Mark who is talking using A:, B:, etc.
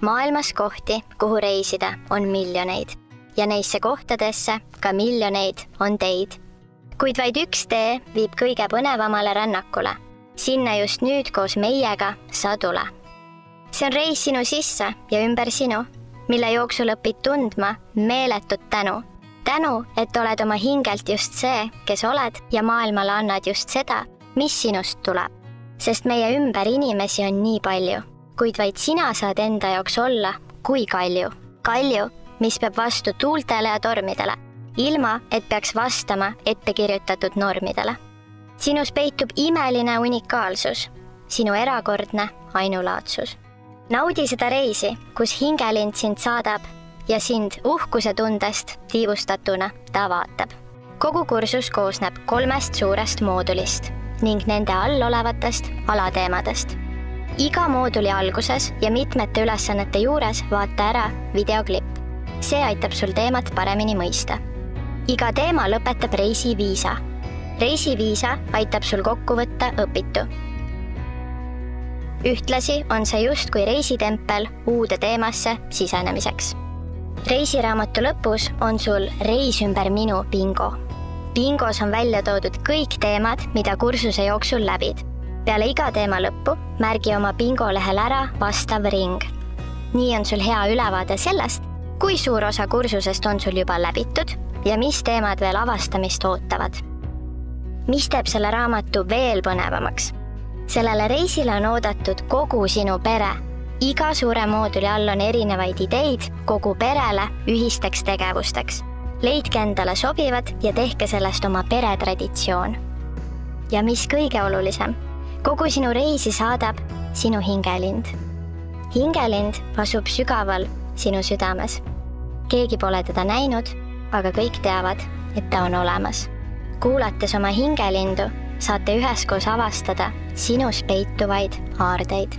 A: Maailmas kohti, kuhu reisida, on miljoneid ja neisse kohtadesse ka miljoneid on teid. Kuid vaid üks tee viib kõige põnevamale rännakule. Sinna just nüüd koos meiega sadule. See on reis sinu sisse ja ümber sinu, mille jooksul õpid tundma meeletut tänu. Tänu, et oled oma hingelt just see, kes oled ja maailmale annad just seda, mis sinust tuleb. Sest meie ümber inimesi on nii palju, kuid vaid sina saad enda jaoks olla kui kalju. Kalju, mis peab vastu tuultele ja tormidele, ilma et peaks vastama ettekirjutatud normidele. Sinus peitub imeline unikaalsus, sinu erakordne ainulaadsus. Naudi seda reisi, kus hingelind sind saadab ja sind uhkuse tundest tiivustatuna ta vaatab. Kogu kursus koosneb 3 suurest moodulist ning nende all olevatest alateemadest. Iga mooduli alguses ja mitmete ülesannete juures vaata ära videoklipp. See aitab sul teemat paremini mõista. Iga teema lõpetab reisiviisa. Reisiviisa aitab sul kokku võtta õpitu. Ühtlasi on see just kui reisitempel uude teemasse sisenemiseks. Reisiraamatu lõpus on sul reis ümber minu bingo. Bingos on välja toodud kõik teemad, mida kursuse jooksul läbid. Peale iga teema lõppu märgi oma bingolehel ära vastav ring. Nii on sul hea ülevaade sellest, kui suur osa kursusest on sul juba läbitud ja mis teemad veel avastamist ootavad. Mis teeb selle raamatu veel põnevamaks? Sellele reisile on oodatud kogu sinu pere. Iga suure mooduli all on erinevaid ideid kogu perele ühisteks tegevusteks. Leidke endale sobivad ja tehke sellest oma peretraditsioon. Ja mis kõige olulisem, kogu sinu reisi saadab sinu hingelind. Hingelind asub sügaval sinu südames. Keegi pole teda näinud, aga kõik teavad, et ta on olemas. Kuulates oma hingelindu, saate üheskoos avastada sinus peituvaid haardeid.